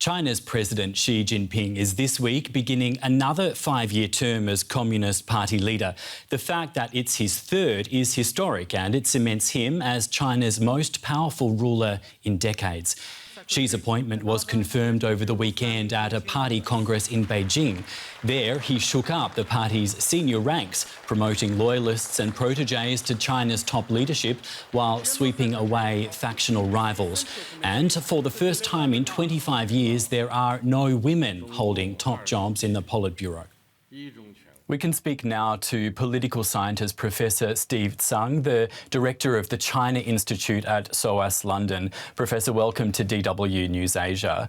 China's President Xi Jinping is this week beginning another 5-year term as Communist Party leader. The fact that it's his third is historic and it cements him as China's most powerful ruler in decades. Xi's appointment was confirmed over the weekend at a party congress in Beijing. There, he shook up the party's senior ranks, promoting loyalists and proteges to China's top leadership while sweeping away factional rivals. And for the first time in 25 years, there are no women holding top jobs in the Politburo. We can speak now to political scientist Professor Steve Tsang, the director of the China Institute at SOAS London. Professor, welcome to DW News Asia.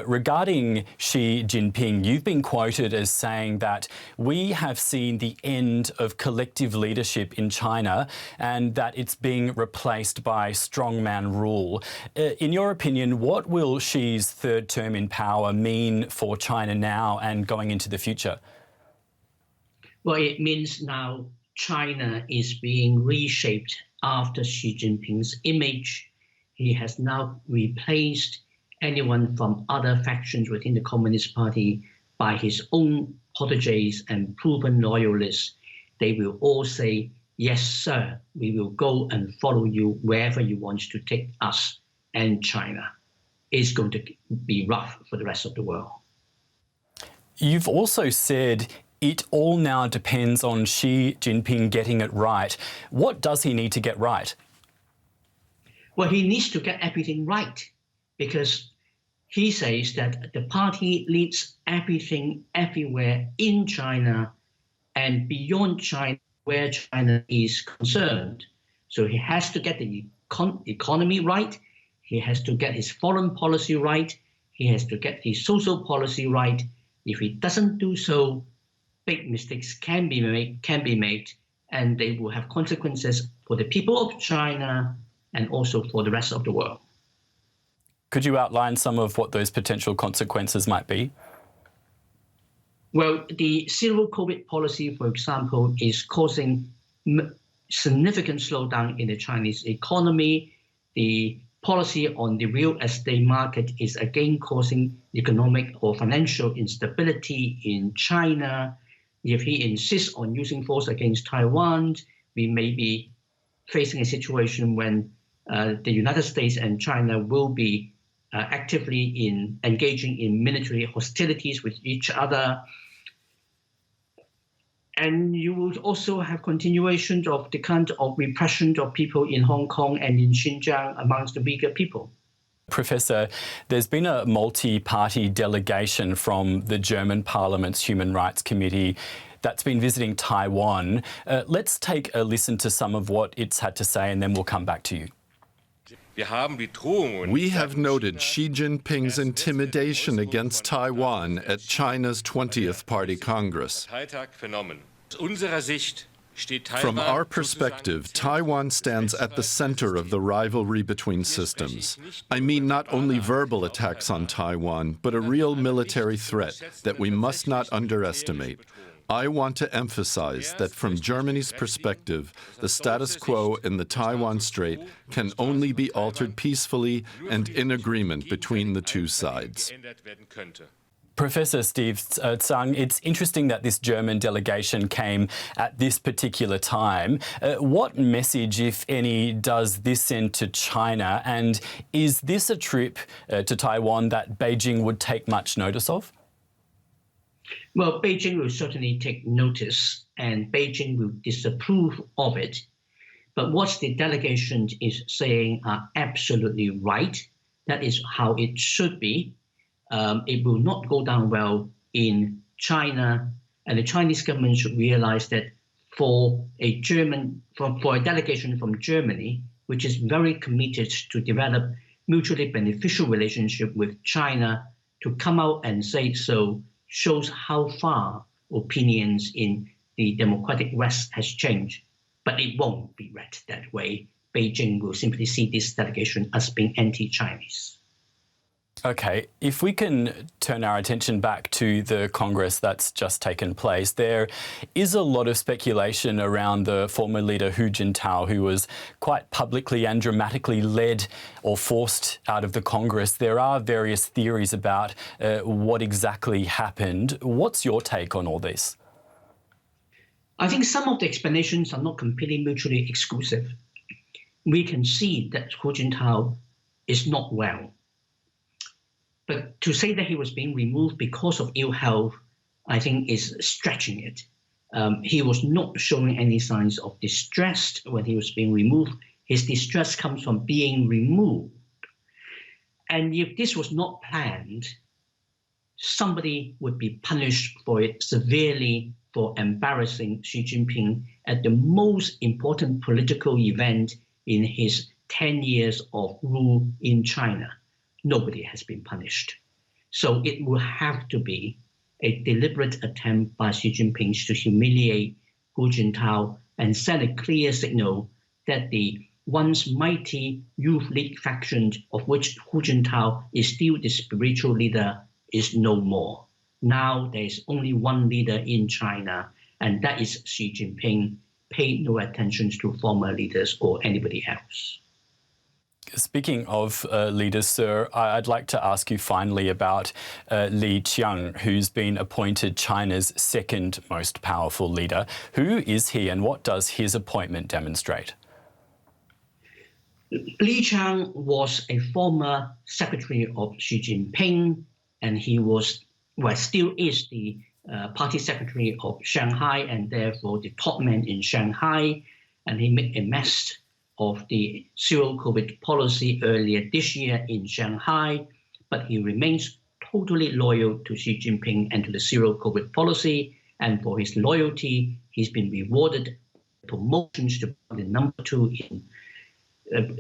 Regarding Xi Jinping, you've been quoted as saying that we have seen the end of collective leadership in China and that it's being replaced by strongman rule. In your opinion, what will Xi's third term in power mean for China now and going into the future? Well, it means now China is being reshaped after Xi Jinping's image. He has now replaced anyone from other factions within the Communist Party by his own proteges and proven loyalists. They will all say, yes, sir, we will go and follow you wherever you want to take us. And China is going to be rough for the rest of the world. You've also said it all now depends on Xi Jinping getting it right. What does he need to get right? Well, he needs to get everything right because he says that the party leads everything everywhere in China and beyond China where China is concerned. So he has to get the economy right. He has to get his foreign policy right. He has to get his social policy right. If he doesn't do so, big mistakes can be made, and they will have consequences for the people of China and also for the rest of the world. Could you outline some of what those potential consequences might be? Well, the zero COVID policy, for example, is causing significant slowdown in the Chinese economy. The policy on the real estate market is again causing economic or financial instability in China. If he insists on using force against Taiwan, we may be facing a situation when the United States and China will be actively engaging in military hostilities with each other. And you will also have continuation of the kind of repression of people in Hong Kong and in Xinjiang amongst the Uyghur people. Professor, there's been a multi-party delegation from the German Parliament's Human Rights Committee that's been visiting Taiwan. Let's take a listen to some of what it's had to say and then we'll come back to you. We have noted Xi Jinping's intimidation against Taiwan at China's 20th Party Congress. From our perspective, Taiwan stands at the center of the rivalry between systems. I mean not only verbal attacks on Taiwan, but a real military threat that we must not underestimate. I want to emphasize that from Germany's perspective, the status quo in the Taiwan Strait can only be altered peacefully and in agreement between the two sides. Professor Steve Tsang, it's interesting that this German delegation came at this particular time. What message, if any, does this send to China? And is this a trip to Taiwan that Beijing would take much notice of? Well, Beijing will certainly take notice and Beijing will disapprove of it. But what the delegation is saying are absolutely right. That is how it should be. It will not go down well in China, and the Chinese government should realize that for a delegation from Germany, which is very committed to develop mutually beneficial relationship with China, to come out and say so shows how far opinions in the democratic West has changed. But it won't be read that way. Beijing will simply see this delegation as being anti-Chinese. OK, if we can turn our attention back to the Congress that's just taken place, there is a lot of speculation around the former leader Hu Jintao, who was quite publicly and dramatically led or forced out of the Congress. There are various theories about what exactly happened. What's your take on all this? I think some of the explanations are not completely mutually exclusive. We can see that Hu Jintao is not well. But to say that he was being removed because of ill health, I think is stretching it. He was not showing any signs of distress when he was being removed. His distress comes from being removed. And if this was not planned, somebody would be punished for it severely for embarrassing Xi Jinping at the most important political event in his 10 years of rule in China. Nobody has been punished. So it will have to be a deliberate attempt by Xi Jinping to humiliate Hu Jintao and send a clear signal that the once mighty youth league faction, of which Hu Jintao is still the spiritual leader, is no more. Now there is only one leader in China, and that is Xi Jinping. Pay no attention to former leaders or anybody else. Speaking of leaders, sir, I'd like to ask you finally about Li Qiang, who's been appointed China's second most powerful leader. Who is he and what does his appointment demonstrate? Li Qiang was a former secretary of Xi Jinping, and he was, well, still is the party secretary of Shanghai and therefore the top man in Shanghai. And he made a mess of the zero-COVID policy earlier this year in Shanghai, but he remains totally loyal to Xi Jinping and to the zero-COVID policy. And for his loyalty, he's been rewarded promotions to the number 2 in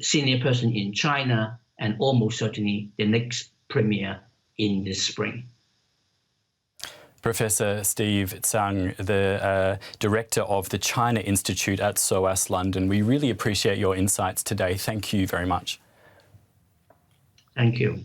senior person in China, and almost certainly the next premier in the spring. Professor Steve Tsang, the director of the China Institute at SOAS London. We really appreciate your insights today. Thank you very much. Thank you.